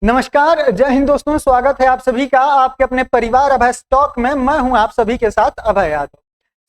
नमस्कार, जय हिंद दोस्तों। स्वागत है आप सभी का आपके अपने परिवार अभय स्टॉक में। मैं हूं आप सभी के साथ अभय यादव।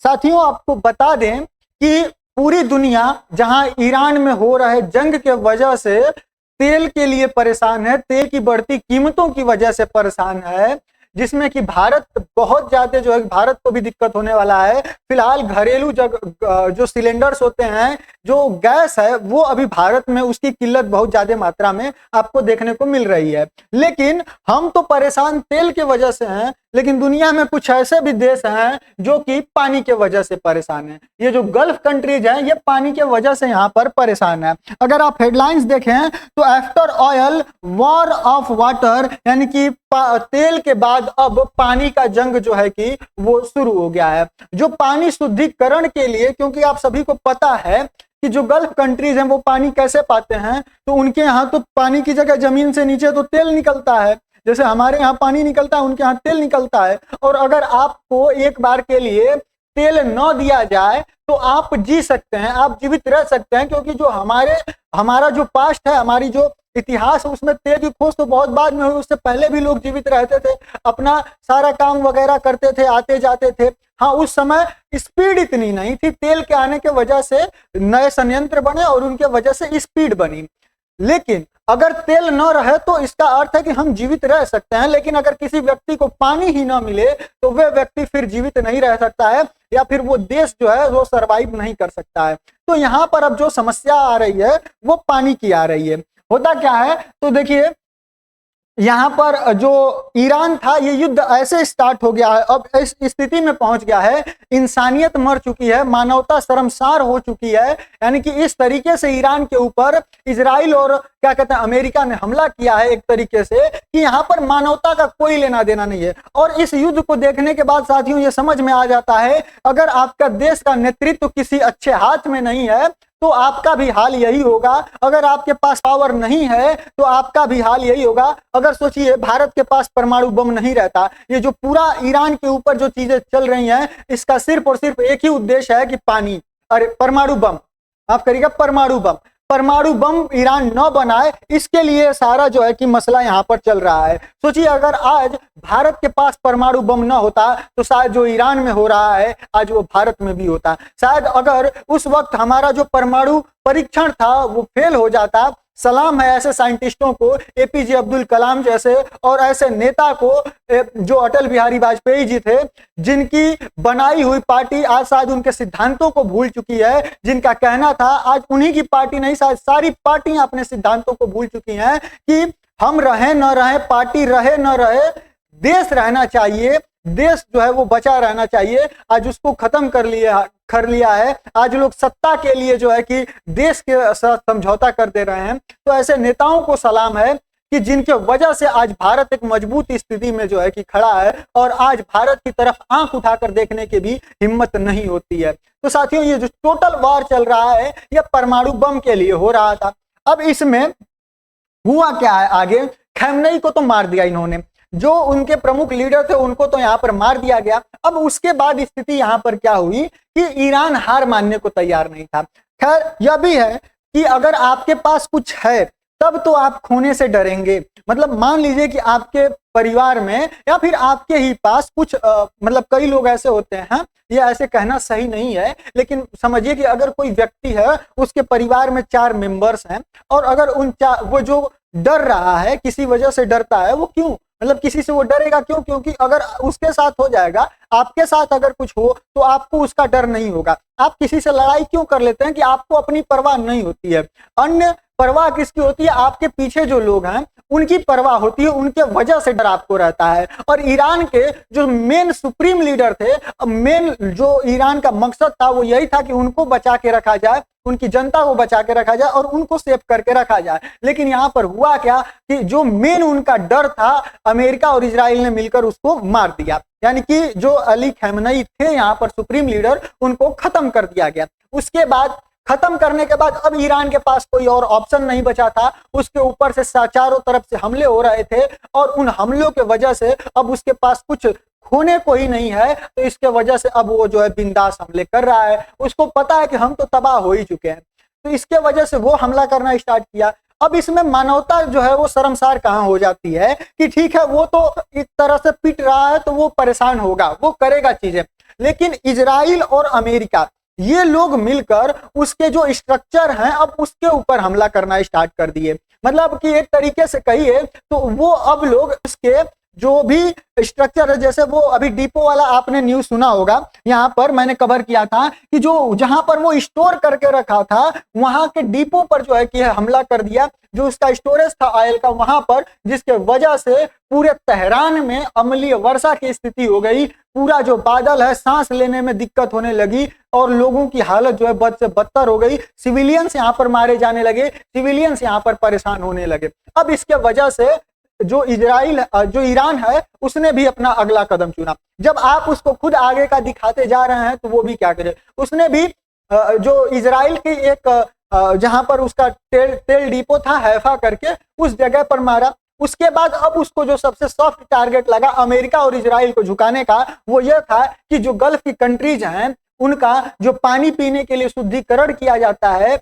साथियों, आपको बता दें कि पूरी दुनिया जहां ईरान में हो रहे जंग के वजह से तेल के लिए परेशान है, तेल की बढ़ती कीमतों की वजह से परेशान है, जिसमें कि भारत बहुत ज्यादा जो है भारत को भी दिक्कत होने वाला है। फिलहाल घरेलू जो सिलेंडर्स होते हैं, जो गैस है, वो अभी भारत में उसकी किल्लत बहुत ज्यादा मात्रा में आपको देखने को मिल रही है। लेकिन हम तो परेशान तेल के वजह से हैं, लेकिन दुनिया में कुछ ऐसे भी देश हैं जो कि पानी के वजह से परेशान हैं। ये जो गल्फ कंट्रीज हैं, ये पानी के वजह से यहाँ पर परेशान है। अगर आप हेडलाइंस देखें तो after oil war of water, यानी कि तेल के बाद अब पानी का जंग जो है कि वो शुरू हो गया है। जो पानी शुद्धिकरण के लिए, क्योंकि आप सभी को पता है कि जो गल्फ कंट्रीज हैं वो पानी कैसे पाते हैं, तो उनके यहाँ तो पानी की जगह जमीन से नीचे तो तेल निकलता है। जैसे हमारे यहाँ पानी निकलता है, उनके यहाँ तेल निकलता है। और अगर आपको एक बार के लिए तेल न दिया जाए तो आप जी सकते हैं, आप जीवित रह सकते हैं, क्योंकि जो हमारा जो पास्ट है, हमारी जो इतिहास है, उसमें तेल की खोज तो बहुत बाद में हुई। उससे पहले भी लोग जीवित रहते थे, अपना सारा काम वगैरह करते थे, आते जाते थे। हाँ, उस समय स्पीड इतनी नहीं थी। तेल के आने के वजह से नए संयंत्र बने और उनके वजह से स्पीड बनी। लेकिन अगर तेल न रहे तो इसका अर्थ है कि हम जीवित रह सकते हैं, लेकिन अगर किसी व्यक्ति को पानी ही न मिले तो वह व्यक्ति फिर जीवित नहीं रह सकता है, या फिर वो देश जो है वो सरवाइव नहीं कर सकता है। तो यहाँ पर अब जो समस्या आ रही है वो पानी की आ रही है। होता क्या है, तो देखिए यहाँ पर जो ईरान था, ये युद्ध ऐसे स्टार्ट हो गया है, अब इस स्थिति में पहुंच गया है, इंसानियत मर चुकी है, मानवता शर्मसार हो चुकी है। यानी कि इस तरीके से ईरान के ऊपर इजराइल और क्या कहते हैं अमेरिका ने हमला किया है, एक तरीके से कि यहाँ पर मानवता का कोई लेना देना नहीं है। और इस युद्ध को देखने के बाद साथियों ये समझ में आ जाता है, अगर आपका देश का नेतृत्व किसी अच्छे हाथ में नहीं है तो आपका भी हाल यही होगा। अगर आपके पास पावर नहीं है तो आपका भी हाल यही होगा। अगर सोचिए भारत के पास परमाणु बम नहीं रहता, ये जो पूरा ईरान के ऊपर जो चीजें चल रही हैं, इसका सिर्फ और सिर्फ एक ही उद्देश्य है कि पानी, अरे परमाणु बम, आप करिएगा परमाणु बम ईरान न बनाए, इसके लिए सारा जो है कि मसला यहाँ पर चल रहा है। सोचिए अगर आज भारत के पास परमाणु बम न होता तो शायद जो ईरान में हो रहा है आज वो भारत में भी होता। शायद अगर उस वक्त हमारा जो परमाणु परीक्षण था वो फेल हो जाता। सलाम है ऐसे साइंटिस्टों को, एपीजे अब्दुल कलाम जैसे, और ऐसे नेता को जो अटल बिहारी वाजपेयी जी थे, जिनकी बनाई हुई पार्टी आज शायद उनके सिद्धांतों को भूल चुकी है। जिनका कहना था, आज उन्हीं की पार्टी नहीं, शायद सारी पार्टियां अपने सिद्धांतों को भूल चुकी हैं कि हम रहे न रहे, पार्टी रहे न रहे, देश रहना चाहिए, देश जो है वो बचा रहना चाहिए। आज उसको खत्म कर लिया है। आज लोग सत्ता के लिए जो है कि देश के साथ समझौता कर दे रहे हैं। तो ऐसे नेताओं को सलाम है कि जिनके वजह से आज भारत एक मजबूत स्थिति में जो है कि खड़ा है, और आज भारत की तरफ आंख उठाकर देखने की भी हिम्मत नहीं होती है। तो साथियों ये जो टोटल वॉर चल रहा है, यह परमाणु बम के लिए हो रहा था। अब इसमें हुआ क्या है, आगे खamenei को तो मार दिया इन्होंने, जो उनके प्रमुख लीडर थे उनको तो यहाँ पर मार दिया गया। अब उसके बाद स्थिति यहाँ पर क्या हुई कि ईरान हार मानने को तैयार नहीं था। खैर यह भी है कि अगर आपके पास कुछ है तब तो आप खोने से डरेंगे। मतलब मान लीजिए कि आपके परिवार में या फिर आपके ही पास कुछ मतलब कई लोग ऐसे होते हैं, ये ऐसे कहना सही नहीं है, लेकिन समझिए कि अगर कोई व्यक्ति है, उसके परिवार में 4 मेंबर्स हैं, और अगर वो जो डर रहा है, किसी वजह से डरता है, वो क्यों, मतलब किसी से वो डरेगा क्यों? क्योंकि अगर उसके साथ हो जाएगा, आपके साथ अगर कुछ हो तो आपको उसका डर नहीं होगा। आप किसी से लड़ाई क्यों कर लेते हैं कि आपको अपनी परवाह नहीं होती है। अन्य परवाह किसकी होती है? आपके पीछे जो लोग हैं उनकी परवाह होती है, उनके वजह से डर आपको रहता है। और ईरान के जो मेन सुप्रीम लीडर थे, मेन जो ईरान का मकसद था वो यही था कि उनको बचा के रखा जाए, उनकी जनता को बचा के रखा जाए और उनको सेव करके रखा जाए। लेकिन यहाँ पर हुआ क्या कि जो मेन उनका डर था, अमेरिका और इजराइल ने मिलकर उसको मार दिया। यानी कि जो अली खamenei थे यहाँ पर सुप्रीम लीडर, उनको खत्म कर दिया गया। उसके बाद खत्म करने के बाद अब ईरान के पास कोई और ऑप्शन नहीं बचा था। उसके ऊपर से चारों तरफ से हमले हो रहे थे, और उन हमलों के वजह से अब उसके पास कुछ खोने को ही नहीं है। तो इसके वजह से अब वो जो है बिंदास हमले कर रहा है। उसको पता है कि हम तो तबाह हो ही चुके हैं, तो इसके वजह से वो हमला करना स्टार्ट किया। अब इसमें मानवता जो है वो शर्मसार कहाँ हो जाती है कि ठीक है वो तो एक तरह से पिट रहा है तो वो परेशान होगा, वो करेगा चीजें, लेकिन इजराइल और अमेरिका ये लोग मिलकर उसके जो स्ट्रक्चर हैं अब उसके ऊपर हमला करना स्टार्ट कर दिए। मतलब कि एक तरीके से कहिए तो वो अब लोग उसके जो भी स्ट्रक्चर है, जैसे वो अभी डिपो वाला आपने न्यूज सुना होगा, यहाँ पर मैंने कवर किया था कि जो जहां पर वो स्टोर करके रखा था वहां के डिपो पर जो है कि हमला कर दिया, जो उसका स्टोरेज था ऑयल का वहां पर, जिसके वजह से पूरे तेहरान में अम्लीय वर्षा की स्थिति हो गई। पूरा जो बादल है सांस लेने में दिक्कत होने लगी और लोगों की हालत जो है बद से बदतर हो गई। सिविलियंस यहाँ पर मारे जाने लगे, सिविलियंस यहाँ पर परेशान होने लगे। अब इसके वजह से जो ईरान है उसने भी अपना अगला कदम चुना। जब आप उसको खुद आगे का दिखाते जा रहे हैं तो वो भी क्या करे, उसने भी जो इजराइल की एक जहां पर उसका तेल डिपो था हैफा करके उस जगह पर मारा। उसके बाद अब उसको जो सबसे सॉफ्ट टारगेट लगा अमेरिका और इजराइल को झुकाने का, वो यह था कि जो गल्फ की कंट्रीज हैं उनका जो पानी पीने के लिए शुद्धिकरण किया जाता है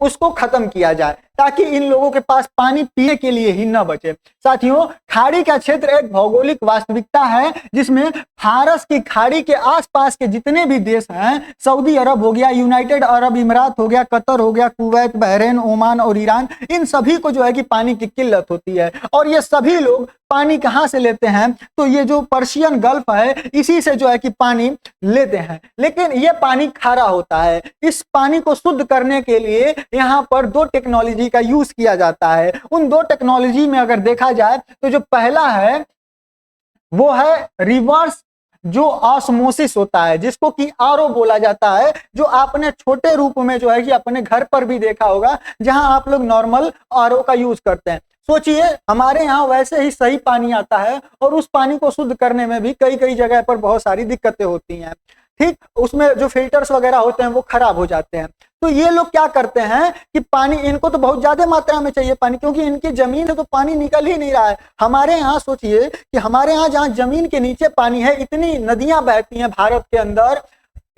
उसको खत्म किया जाए, ताकि इन लोगों के पास पानी पीने के लिए ही न बचे। साथियों, खाड़ी का क्षेत्र एक भौगोलिक वास्तविकता है जिसमें फारस की खाड़ी के आसपास के जितने भी देश हैं, सऊदी अरब हो गया, यूनाइटेड अरब इमारात हो गया, कतर हो गया, कुवैत, बहरीन, ओमान और ईरान, इन सभी को जो है कि पानी की किल्लत होती है। और ये सभी लोग पानी कहाँ से लेते हैं, तो ये जो पर्शियन गल्फ है इसी से जो है कि पानी लेते हैं। लेकिन ये पानी खारा होता है। इस पानी को शुद्ध करने के लिए यहाँ पर दो टेक्नोलॉजी का यूज किया जाता है। उन दो टेक्नोलॉजी में अगर देखा जाए तो जो पहला है वो है रिवर्स जो ऑस्मोसिस होता है, जिसको कि आरओ बोला जाता है, जो आपने छोटे रूप में जो है कि अपने घर पर भी देखा होगा, जहां आप लोग नॉर्मल आरओ का यूज करते हैं। सोचिए हमारे यहाँ वैसे ही सही पानी आता है और उस पानी को शुद्ध करने में भी कई कई जगह पर बहुत सारी दिक्कतें होती हैं। ठीक, उसमें जो फिल्टर्स वगैरह होते हैं वो खराब हो जाते हैं। तो ये लोग क्या करते हैं कि पानी, इनको तो बहुत ज्यादा मात्रा में चाहिए पानी, क्योंकि इनकी जमीन से तो पानी निकल ही नहीं रहा है। हमारे यहाँ सोचिए कि हमारे यहाँ जहाँ जमीन के नीचे पानी है, इतनी नदियां बहती हैं भारत के अंदर,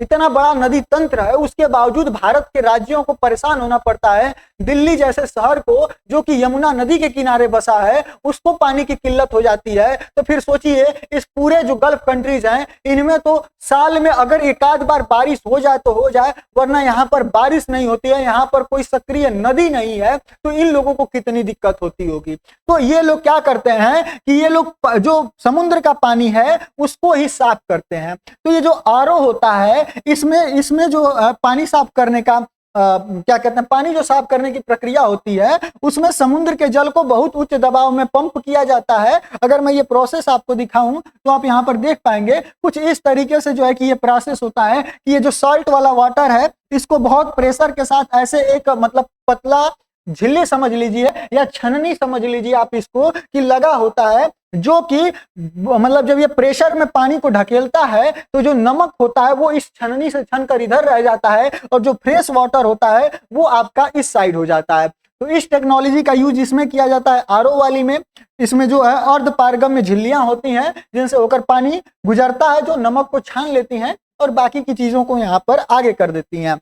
इतना बड़ा नदी तंत्र है, उसके बावजूद भारत के राज्यों को परेशान होना पड़ता है। दिल्ली जैसे शहर को जो कि यमुना नदी के किनारे बसा है उसको पानी की किल्लत हो जाती है। तो फिर सोचिए इस पूरे जो गल्फ कंट्रीज हैं इनमें तो साल में अगर एक आध बार बारिश हो जाए तो हो जाए, वरना यहाँ पर बारिश नहीं होती है, यहाँ पर कोई सक्रिय नदी नहीं है, तो इन लोगों को कितनी दिक्कत होती होगी। तो ये लोग क्या करते हैं कि ये लोग जो समुद्र का पानी है उसको ही साफ करते हैं। तो ये जो आरओ होता है इसमें जो पानी साफ करने का क्या कहते हैं, पानी जो साफ करने की प्रक्रिया होती है उसमें समुद्र के जल को बहुत उच्च दबाव में पंप किया जाता है। अगर मैं ये प्रोसेस आपको दिखाऊं तो आप यहाँ पर देख पाएंगे कुछ इस तरीके से जो है कि ये प्रोसेस होता है कि ये जो सॉल्ट वाला वाटर है इसको बहुत प्रेशर के साथ ऐसे एक मतलब पतला झिल्ली समझ लीजिए या छननी समझ लीजिए आप इसको, कि लगा होता है, जो कि मतलब जब ये प्रेशर में पानी को ढकेलता है तो जो नमक होता है वो इस छननी से छनकर इधर रह जाता है और जो फ्रेश वाटर होता है वो आपका इस साइड हो जाता है। तो इस टेक्नोलॉजी का यूज इसमें किया जाता है आरओ वाली में। इसमें जो है अर्ध पारगम्य में झिल्लियां होती हैं जिनसे होकर पानी गुजरता है, जो नमक को छान लेती हैं और बाकी की चीजों को यहाँ पर आगे कर देती हैं।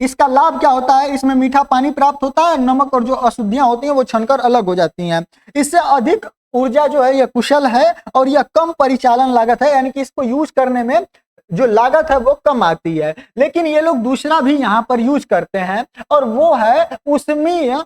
इसका लाभ क्या होता है, इसमें मीठा पानी प्राप्त होता है, नमक और जो अशुद्धियां होती हैं वो छनकर अलग हो जाती हैं। इससे अधिक ऊर्जा जो है यह कुशल है और यह कम परिचालन लागत है, यानी कि इसको यूज करने में जो लागत है वो कम आती है। लेकिन ये लोग दूसरा भी यहाँ पर यूज करते हैं और वो है ऊष्मीय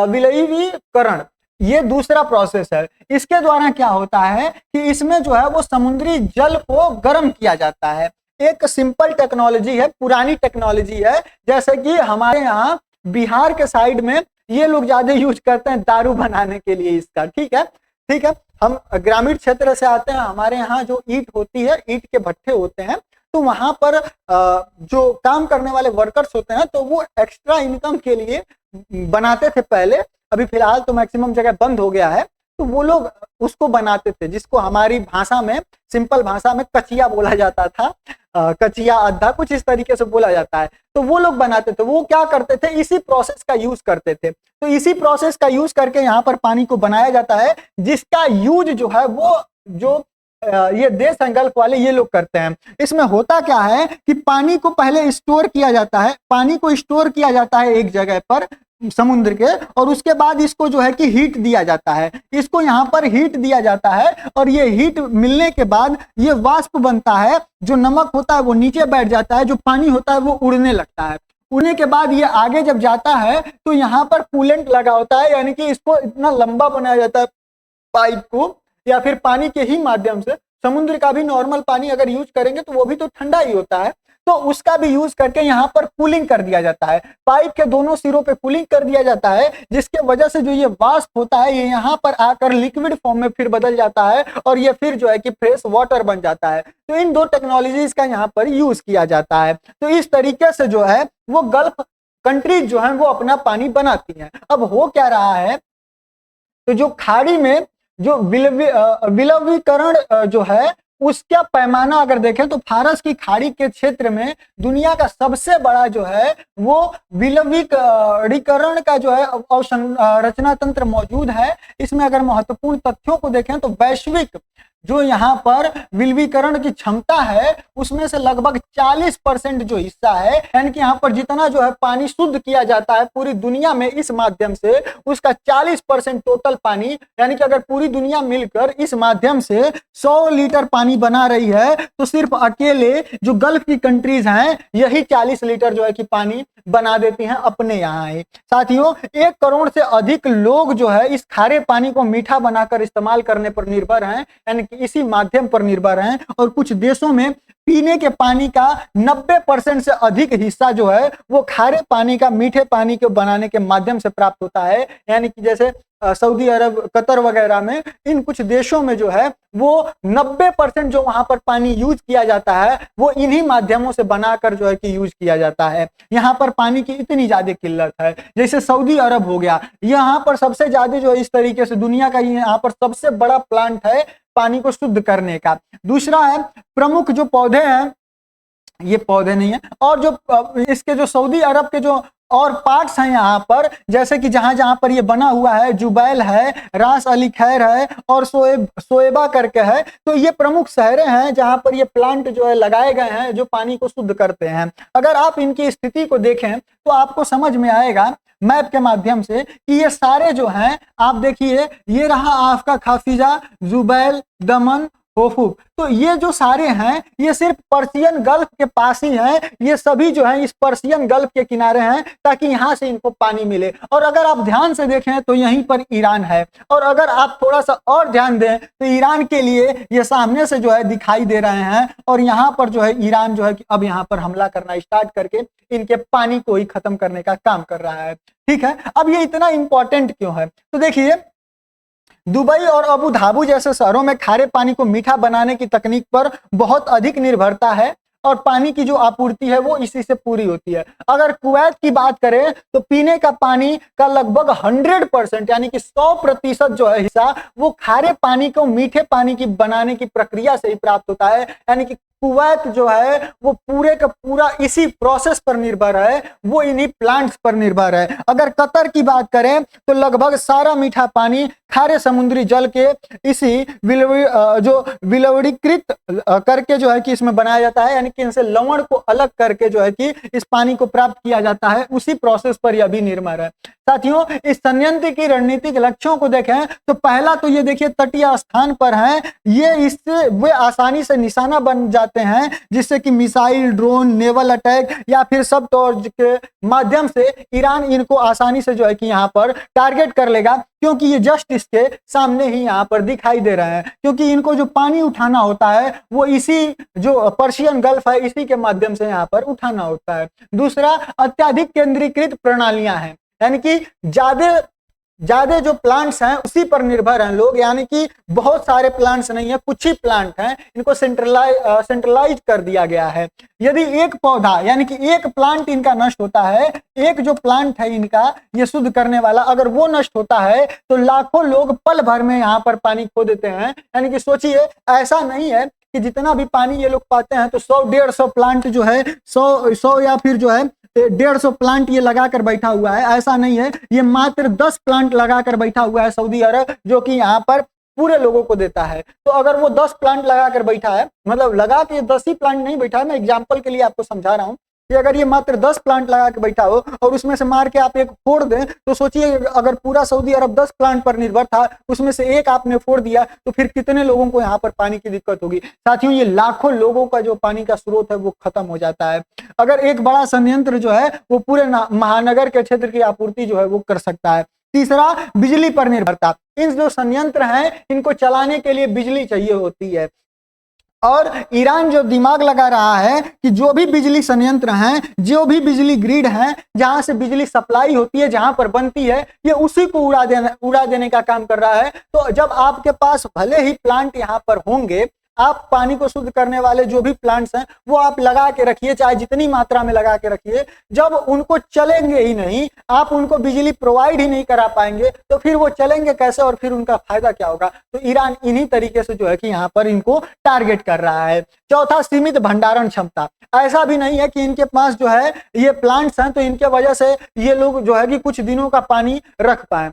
विलयीकरण। ये दूसरा प्रोसेस है। इसके द्वारा क्या होता है कि इसमें जो है वो समुद्री जल को गर्म किया जाता है। एक सिंपल टेक्नोलॉजी है, पुरानी टेक्नोलॉजी है, जैसे कि हमारे यहाँ बिहार के साइड में ये लोग ज्यादा यूज करते हैं दारू बनाने के लिए इसका। ठीक है, ठीक है, हम ग्रामीण क्षेत्र से आते हैं, हमारे यहाँ जो ईंट होती है, ईंट के भट्ठे होते हैं, तो वहां पर जो काम करने वाले वर्कर्स होते हैं तो वो एक्स्ट्रा इनकम के लिए बनाते थे पहले, अभी फिलहाल तो मैक्सिमम जगह बंद हो गया है। तो वो लोग उसको बनाते थे जिसको हमारी भाषा में, सिंपल भाषा में कचिया बोला जाता था, कचिया अद्धा कुछ इस तरीके से बोला जाता है। तो वो लोग बनाते थे, वो क्या करते थे, इसी प्रोसेस का यूज करते थे। तो इसी प्रोसेस का यूज करके यहाँ पर पानी को बनाया जाता है, जिसका यूज जो है वो जो ये देश हैं गल्फ वाले, ये लोग करते हैं। इसमें होता क्या है कि पानी को पहले स्टोर किया जाता है, पानी को स्टोर किया जाता है एक जगह पर समुद्र के, और उसके बाद इसको जो है कि हीट दिया जाता है, इसको यहाँ पर हीट दिया जाता है, और ये हीट मिलने के बाद ये वाष्प बनता है, जो नमक होता है वो नीचे बैठ जाता है, जो पानी होता है वो उड़ने लगता है। उड़ने के बाद ये आगे जब जाता है तो यहाँ पर कूलेंट लगा होता है, यानी कि इसको इतना लंबा बनाया जाता है पाइप को, या फिर पानी के ही माध्यम से। समुद्र का भी नॉर्मल पानी अगर यूज करेंगे तो वो भी तो ठंडा ही होता है, तो उसका भी यूज करके यहाँ पर कूलिंग कर दिया जाता है। पाइप के दोनों सिरों पे कूलिंग कर दिया जाता है, जिसके वजह से जो ये वाष्प होता है ये यहाँ पर आकर लिक्विड फॉर्म में फिर बदल जाता है, और ये फिर जो है कि फ्रेश वाटर बन जाता है। तो इन दो टेक्नोलॉजीज का यहाँ पर यूज किया जाता है। तो इस तरीके से जो है वो गल्फ कंट्रीज जो है वो अपना पानी बनाती हैं। अब हो क्या रहा है, तो जो खाड़ी में जो विलवीकरण जो है उसका पैमाना अगर देखें तो फारस की खाड़ी के क्षेत्र में दुनिया का सबसे बड़ा जो है वो विलवीकरण का जो है अवसंरचना तंत्र मौजूद है। इसमें अगर महत्वपूर्ण तथ्यों को देखें तो वैश्विक जो यहाँ पर विलवीकरण की क्षमता है उसमें से लगभग 40% जो हिस्सा है, यानी कि यहाँ पर जितना जो है पानी शुद्ध किया जाता है पूरी दुनिया में इस माध्यम से, उसका 40% टोटल पानी, यानी कि अगर पूरी दुनिया मिलकर इस माध्यम से 100 लीटर पानी बना रही है तो सिर्फ अकेले जो गल्फ की कंट्रीज हैं यही 40 लीटर जो है कि पानी बना देती हैं अपने यहाँ ही। साथियों 1 करोड़ से अधिक लोग जो है इस खारे पानी को मीठा बनाकर इस्तेमाल करने पर निर्भर हैं, यानी कि इसी माध्यम पर निर्भर हैं, और कुछ देशों में पीने के पानी का 90% से अधिक हिस्सा जो है वो खारे पानी का मीठे पानी को बनाने के माध्यम से प्राप्त होता है। यानी कि जैसे सऊदी अरब, कतर वगैरह में, इन कुछ देशों में जो है वो 90% जो वहां पर पानी यूज किया जाता है वो इन्हीं माध्यमों से बनाकर जो है कि यूज किया जाता है। यहाँ पर पानी की इतनी ज्यादा किल्लत है। जैसे सऊदी अरब हो गया, यहाँ पर सबसे ज्यादा जो है इस तरीके से दुनिया का यहाँ पर सबसे बड़ा प्लांट है पानी को शुद्ध करने का। दूसरा है प्रमुख जो पौधे हैं, ये पौधे नहीं है, और जो इसके जो सऊदी अरब के जो और पार्ट्स हैं यहाँ पर, जैसे कि जहां जहां पर ये बना हुआ है, जुबैल है, रास अली खैर है और सोएबा करके है, तो ये प्रमुख शहरें हैं जहां पर ये प्लांट जो है लगाए गए हैं जो पानी को शुद्ध करते हैं। अगर आप इनकी स्थिति को देखें तो आपको समझ में आएगा मैप के माध्यम से कि ये सारे जो हैं, आप देखिए ये रहा आपका खाफिजा, जुबैल, दमन, होफुक, तो ये जो सारे हैं ये सिर्फ पर्शियन गल्फ के पास ही हैं। ये सभी जो हैं इस पर्शियन गल्फ के किनारे हैं ताकि यहाँ से इनको पानी मिले। और अगर आप ध्यान से देखें तो यहीं पर ईरान है, और अगर आप थोड़ा सा और ध्यान दें तो ईरान के लिए ये सामने से जो है दिखाई दे रहे हैं, और यहाँ पर जो है ईरान जो है कि अब यहाँ पर हमला करना स्टार्ट करके इनके पानी को ही खत्म करने का काम कर रहा है। ठीक है, अब ये इतना इंपॉर्टेंट क्यों है, तो देखिए दुबई और अबू धाबी जैसे शहरों में खारे पानी को मीठा बनाने की तकनीक पर बहुत अधिक निर्भरता है, और पानी की जो आपूर्ति है वो इसी से पूरी होती है। अगर कुवैत की बात करें तो पीने का पानी का लगभग 100% यानी कि 100% जो है हिस्सा वो खारे पानी को मीठे पानी की बनाने की प्रक्रिया से ही प्राप्त होता है। यानी कि कुवैत जो है वो पूरे का पूरा इसी प्रोसेस पर निर्भर है, वो इन्हीं प्लांट्स पर निर्भर है। अगर कतर की बात करें तो लगभग सारा मीठा पानी खारे समुद्री जल के इसी विलवणीकृत करके जो है कि इसमें बनाया जाता है, यानी कि इनसे लवण को अलग करके जो है कि इस पानी को प्राप्त किया जाता है, उसी प्रोसेस पर यह भी निर्भर है। साथियों इस संयंत्र की रणनीतिक लक्ष्यों को देखें तो पहला तो ये देखिए तटीय स्थान पर है, ये इससे वे आसानी से निशाना बन जाते हैं जिससे कि मिसाइल, ड्रोन, नेवल अटैक या फिर सब तौर के माध्यम से ईरान इनको आसानी से जो है कि यहाँ पर टारगेट कर लेगा, क्योंकि ये जस्ट इसके सामने ही यहाँ पर दिखाई दे रहे हैं। क्योंकि इनको जो पानी उठाना होता है वो इसी जो पर्शियन गल्फ है इसी के माध्यम से यहाँ पर उठाना होता है। दूसरा अत्यधिक केंद्रीकृत प्रणालियां हैं, यानी कि ज्यादा जो प्लांट्स हैं उसी पर निर्भर हैं लोग, यानी कि बहुत सारे प्लांट्स नहीं है, कुछ ही प्लांट हैं, इनको सेंट्रलाइज कर दिया गया है। यदि एक पौधा यानी कि एक प्लांट इनका नष्ट होता है, एक जो प्लांट है इनका ये शुद्ध करने वाला अगर वो नष्ट होता है तो लाखों लोग पल भर में यहाँ पर पानी खो देते हैं। यानी कि सोचिए ऐसा नहीं है कि जितना भी पानी ये लोग पाते हैं तो 100-150 प्लांट जो है 100 या फिर जो है 150 प्लांट ये लगाकर बैठा हुआ है, ऐसा नहीं है। ये मात्र 10 प्लांट लगाकर बैठा हुआ है सऊदी अरब, जो कि यहाँ पर पूरे लोगों को देता है। तो अगर वो 10 प्लांट लगा कर बैठा है, मतलब लगा के 10 ही प्लांट नहीं बैठा है, मैं एग्जाम्पल के लिए आपको समझा रहा हूँ कि अगर ये मात्र 10 प्लांट लगा के बैठा हो और उसमें से मार के आप एक फोड़ दें, तो सोचिए अगर पूरा सऊदी अरब 10 प्लांट पर निर्भर था, उसमें से एक आपने फोड़ दिया, तो फिर कितने लोगों को यहाँ पर पानी की दिक्कत होगी। साथियों, ये लाखों लोगों का जो पानी का स्रोत है वो खत्म हो जाता है। अगर एक बड़ा संयंत्र जो है वो पूरे महानगर के क्षेत्र की आपूर्ति जो है वो कर सकता है। तीसरा, बिजली पर निर्भरता। इन जो संयंत्र हैं इनको चलाने के लिए बिजली चाहिए होती है, और ईरान जो दिमाग लगा रहा है कि जो भी बिजली संयंत्र हैं, जो भी बिजली ग्रिड हैं, जहां से बिजली सप्लाई होती है, जहां पर बनती है, ये उसी को उड़ा देने का काम कर रहा है। तो जब आपके पास भले ही प्लांट यहाँ पर होंगे, आप पानी को शुद्ध करने वाले जो भी प्लांट्स हैं वो आप लगा के रखिए, चाहे जितनी मात्रा में लगा के रखिए, जब उनको चलेंगे ही नहीं, आप उनको बिजली प्रोवाइड ही नहीं करा पाएंगे, तो फिर वो चलेंगे कैसे और फिर उनका फायदा क्या होगा। तो ईरान इन्हीं तरीके से जो है कि यहाँ पर इनको टारगेट कर रहा है। चौथा, सीमित भंडारण क्षमता। ऐसा भी नहीं है कि इनके पास जो है ये प्लांट्स हैं तो इनके वजह से ये लोग जो है कि कुछ दिनों का पानी रख पाए,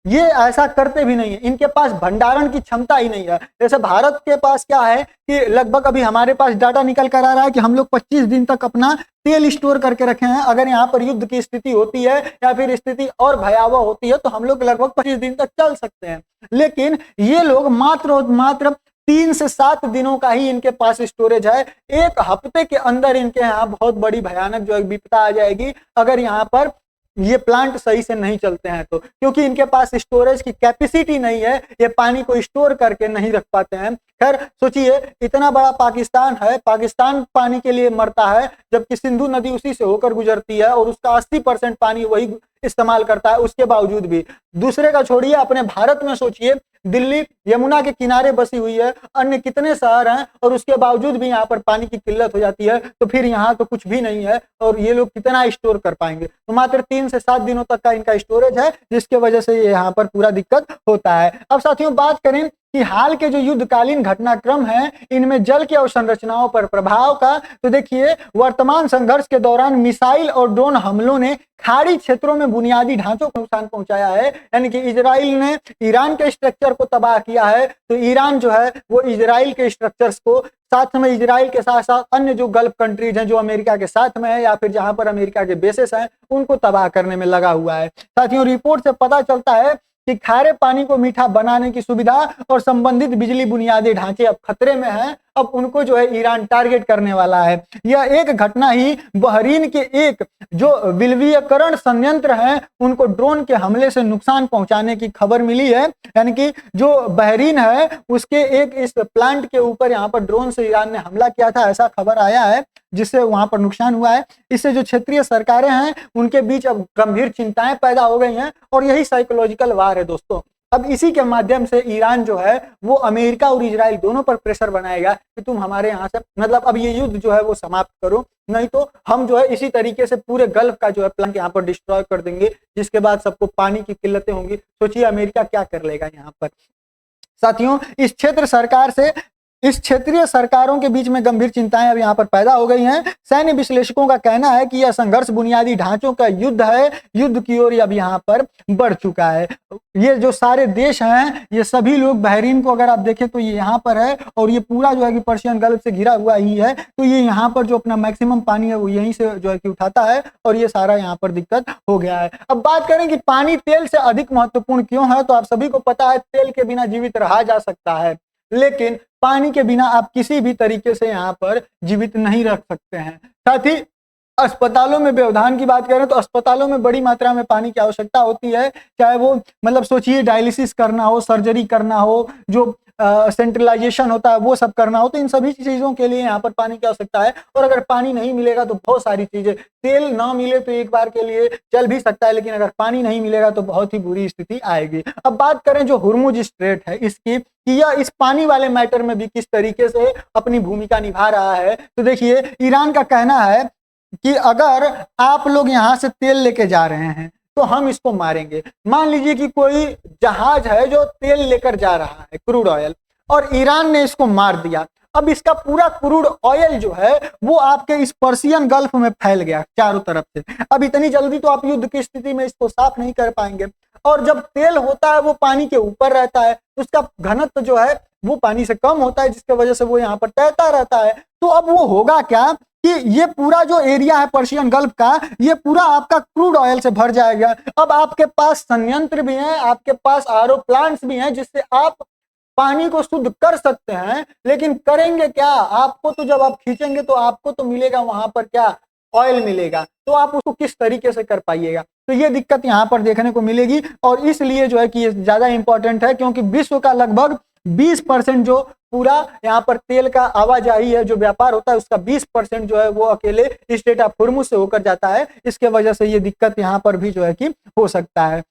ये ऐसा करते भी नहीं है। इनके पास भंडारण की क्षमता ही नहीं है। जैसे भारत के पास क्या है कि लगभग अभी हमारे पास डाटा निकल कर आ रहा है कि हम लोग 25 दिन तक अपना तेल स्टोर करके रखे हैं। अगर यहाँ पर युद्ध की स्थिति होती है या फिर स्थिति और भयावह होती है तो हम लोग लगभग 25 दिन तक चल सकते हैं, लेकिन ये लोग मात्र और मात्र 3 से 7 दिनों का ही इनके पास स्टोरेज है। एक हफ्ते के अंदर इनके यहाँ बहुत बड़ी भयानक जो है विपदा आ जाएगी अगर यहाँ पर ये प्लांट सही से नहीं चलते हैं तो, क्योंकि इनके पास स्टोरेज की कैपेसिटी नहीं है, ये पानी को स्टोर करके नहीं रख पाते हैं। खैर सोचिए, इतना बड़ा पाकिस्तान है, पाकिस्तान पानी के लिए मरता है जबकि सिंधु नदी उसी से होकर गुजरती है और उसका 80% पानी वही इस्तेमाल करता है। उसके बावजूद भी, दूसरे का छोड़िए, अपने भारत में सोचिए, दिल्ली यमुना के किनारे बसी हुई है, अन्य कितने शहर हैं और उसके बावजूद भी यहाँ पर पानी की किल्लत हो जाती है, तो फिर यहाँ तो कुछ भी नहीं है और ये लोग कितना स्टोर कर पाएंगे। तो मात्र 3 से 7 दिनों तक का इनका स्टोरेज है, जिसके वजह से ये यहाँ पर पूरा दिक्कत होता है। अब साथियों बात करें कि हाल के जो युद्धकालीन घटनाक्रम है इनमें जल की अवसंरचनाओं पर प्रभाव का, तो देखिए वर्तमान संघर्ष के दौरान मिसाइल और ड्रोन हमलों ने खाड़ी क्षेत्रों में बुनियादी ढांचों को नुकसान पहुंचाया है। यानी कि इजराइल ने ईरान के स्ट्रक्चर को तबाह किया है, तो ईरान जो है वो इजराइल के स्ट्रक्चर्स को, साथ में इजराइल के साथ साथ अन्य जो गल्फ कंट्रीज हैं जो अमेरिका के साथ में है या फिर जहां पर अमेरिका के बेसेस हैं, उनको तबाह करने में लगा हुआ है। साथियों, रिपोर्ट से पता चलता है कि खारे पानी को मीठा बनाने की सुविधा और संबंधित बिजली बुनियादी ढांचे अब खतरे में हैं। अब उनको जो है ईरान टारगेट करने वाला है। यह एक घटना ही बहरीन के एक जो विलवीयकरण संयंत्र है उनको ड्रोन के हमले से नुकसान पहुंचाने की खबर मिली है। यानी कि जो बहरीन है उसके एक इस प्लांट के ऊपर यहाँ पर ड्रोन से ईरान ने हमला किया था, ऐसा खबर आया है, जिससे वहां पर नुकसान हुआ है। इससे जो क्षेत्रीय सरकारें हैं उनके बीच अब गंभीर चिंताएं पैदा हो गई हैं और यही साइकोलॉजिकल वार है दोस्तों। अब इसी के माध्यम से ईरान जो है वो अमेरिका और इजराइल दोनों पर प्रेशर बनाएगा कि तुम हमारे यहाँ से, मतलब अब ये युद्ध जो है वो समाप्त करो, नहीं तो हम जो है इसी तरीके से पूरे गल्फ का जो है प्लांट यहाँ पर डिस्ट्रॉय कर देंगे, जिसके बाद सबको पानी की किल्लतें होंगी। सोचिए अमेरिका क्या कर लेगा यहाँ पर। साथियों, इस क्षेत्रीय सरकारों के बीच में गंभीर चिंताएं अब यहाँ पर पैदा हो गई हैं। सैन्य विश्लेषकों का कहना है कि यह संघर्ष बुनियादी ढांचों का युद्ध है, युद्ध की ओर अब यहाँ पर बढ़ चुका है। ये जो सारे देश हैं ये सभी लोग, बहरीन को अगर आप देखें तो ये यहाँ पर है और ये पूरा जो है कि पर्शियन गल्फ से घिरा हुआ ही है, तो ये यहाँ पर जो अपना मैक्सिमम पानी है वो यहीं से जो है कि उठाता है और ये सारा यहाँ पर दिक्कत हो गया है। अब बात करें कि पानी तेल से अधिक महत्वपूर्ण क्यों है, तो आप सभी को पता है तेल के बिना जीवित रहा जा सकता है, लेकिन पानी के बिना आप किसी भी तरीके से यहाँ पर जीवित नहीं रख सकते हैं। साथ ही अस्पतालों में व्यवधान की बात करें तो अस्पतालों में बड़ी मात्रा में पानी की आवश्यकता होती है, चाहे वो मतलब सोचिए डायलिसिस करना हो, सर्जरी करना हो, जो सेंट्रलाइजेशन होता है वो सब करना हो, तो इन सभी चीजों के लिए यहाँ पर पानी की आवश्यकता है। और अगर पानी नहीं मिलेगा तो बहुत सारी चीजें, तेल ना मिले तो एक बार के लिए चल भी सकता है, लेकिन अगर पानी नहीं मिलेगा तो बहुत ही बुरी स्थिति आएगी। अब बात करें जो हुर्मुज स्ट्रेट है इसकी, कि यह इस पानी वाले मैटर में भी किस तरीके से अपनी भूमिका निभा रहा है, तो देखिए ईरान का कहना है कि अगर आप लोग यहाँ से तेल लेके जा रहे हैं तो हम इसको मारेंगे। मान लीजिए कि कोई जहाज है जो तेल लेकर जा रहा है, क्रूड ऑयल, और ईरान ने इसको मार दिया। अब इसका पूरा क्रूड ऑयल जो है वो आपके इस पर्शियन गल्फ में फैल गया चारों तरफ से। अब इतनी जल्दी तो आप युद्ध की स्थिति में इसको साफ नहीं कर पाएंगे। और जब तेल होता है वो पानी के ऊपर रहता है, उसका घनत्व जो है वो पानी से कम होता है, जिसके वजह से वो यहाँ पर तैरता रहता है। तो अब वो होगा क्या कि ये पूरा जो एरिया है पर्शियन गल्फ का, ये पूरा आपका क्रूड ऑयल से भर जाएगा। अब आपके पास संयंत्र भी हैं, आपके पास आरओ प्लांट्स भी हैं, जिससे आप पानी को शुद्ध कर सकते हैं, लेकिन करेंगे क्या? आपको तो जब आप खींचेंगे तो आपको तो मिलेगा वहां पर क्या? ऑयल मिलेगा। तो आप उसको किस तरीके से कर पाइएगा? तो ये दिक्कत यहाँ पर देखने को मिलेगी, और इसलिए जो है कि ये ज्यादा इंपॉर्टेंट है, क्योंकि विश्व का लगभग 20% जो पूरा यहाँ पर तेल का आवाजाही है, जो व्यापार होता है, उसका 20% जो है वो अकेले स्ट्रेट ऑफ हुर्मुज से होकर जाता है। इसके वजह से ये दिक्कत यहाँ पर भी जो है कि हो सकता है।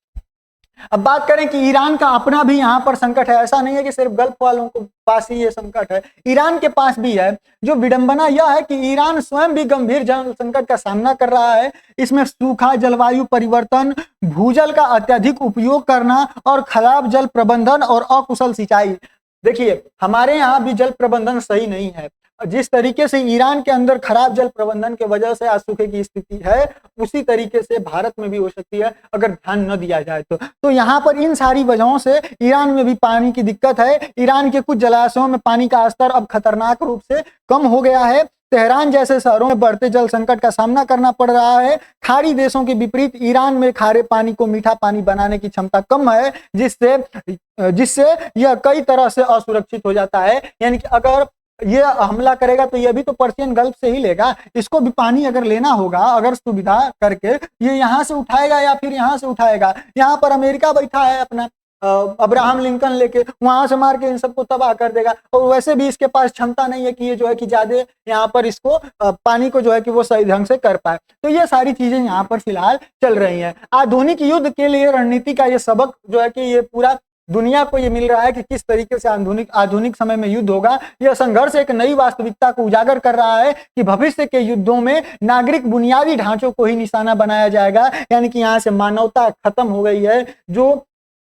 अब बात करें कि ईरान का अपना भी यहाँ पर संकट है। ऐसा नहीं है कि सिर्फ गल्फ वालों को पास ही ये संकट है, ईरान के पास भी है। जो विडंबना यह है कि ईरान स्वयं भी गंभीर जल संकट का सामना कर रहा है। इसमें सूखा, जलवायु परिवर्तन, भूजल का अत्यधिक उपयोग करना और खराब जल प्रबंधन और अकुशल सिंचाई। देखिए, हमारे यहाँ भी जल प्रबंधन सही नहीं है। जिस तरीके से ईरान के अंदर खराब जल प्रबंधन के वजह से आज सूखे की स्थिति है, उसी तरीके से भारत में भी हो सकती है अगर ध्यान न दिया जाए तो यहाँ पर इन सारी वजहों से ईरान में भी पानी की दिक्कत है। ईरान के कुछ जलाशयों में पानी का स्तर अब खतरनाक रूप से कम हो गया है। तेहरान जैसे शहरों में बढ़ते जल संकट का सामना करना पड़ रहा है। खाड़ी देशों के विपरीत ईरान में खारे पानी को मीठा पानी बनाने की क्षमता कम है, जिससे यह कई तरह से असुरक्षित हो जाता है। यानी कि अगर ये हमला करेगा तो ये भी तो पर्शियन गल्फ से ही लेगा। इसको भी पानी अगर लेना होगा, अगर सुविधा करके, ये यहाँ से उठाएगा या फिर यहाँ से उठाएगा। यहाँ पर अमेरिका बैठा है अपना अब्राहम लिंकन लेके, वहां से मार के इन सबको तबाह कर देगा। और वैसे भी इसके पास क्षमता नहीं है कि ये जो है कि ज्यादा यहाँ पर इसको पानी को जो है कि वो सही ढंग से कर पाए। तो ये सारी चीजें यहाँ पर फिलहाल चल रही हैं। आधुनिक युद्ध के लिए रणनीति का ये सबक जो है कि ये पूरा दुनिया को ये मिल रहा है कि किस तरीके से आधुनिक समय में युद्ध होगा। यह संघर्ष एक नई वास्तविकता को उजागर कर रहा है कि भविष्य के युद्धों में नागरिक बुनियादी ढांचों को ही निशाना बनाया जाएगा। यानी कि यहाँ से मानवता खत्म हो गई है। जो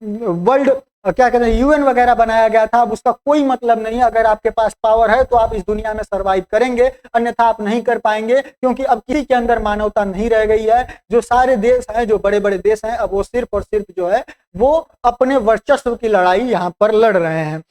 वर्ल्ड क्या कहते हैं, यूएन वगैरह बनाया गया था, अब उसका कोई मतलब नहीं है। अगर आपके पास पावर है तो आप इस दुनिया में सरवाइव करेंगे, अन्यथा आप नहीं कर पाएंगे, क्योंकि अब किसी के अंदर मानवता नहीं रह गई है। जो सारे देश हैं, जो बड़े बड़े देश हैं, अब वो सिर्फ और सिर्फ जो है वो अपने वर्चस्व की लड़ाई यहाँ पर लड़ रहे हैं।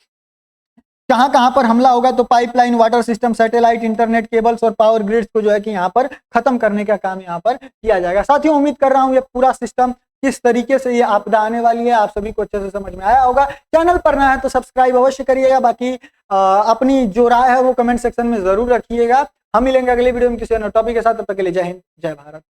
कहां कहां पर हमला होगा तो pipeline, water system, satellite, internet cables और पावर ग्रिड्स को जो है कि यहाँ पर खत्म करने का काम यहाँ पर किया जाएगा। साथियों, उम्मीद कर रहा हूँ ये पूरा सिस्टम किस तरीके से ये आपदा आने वाली है आप सभी को अच्छे से समझ में आया होगा। चैनल पर नया है तो सब्सक्राइब अवश्य करिएगा। बाकी अपनी जो राय है वो कमेंट सेक्शन में जरूर रखिएगा। हम मिलेंगे अगले वीडियो में किसी अन्य टॉपिक के साथ। तब तक के लिए जय हिंद, जय भारत।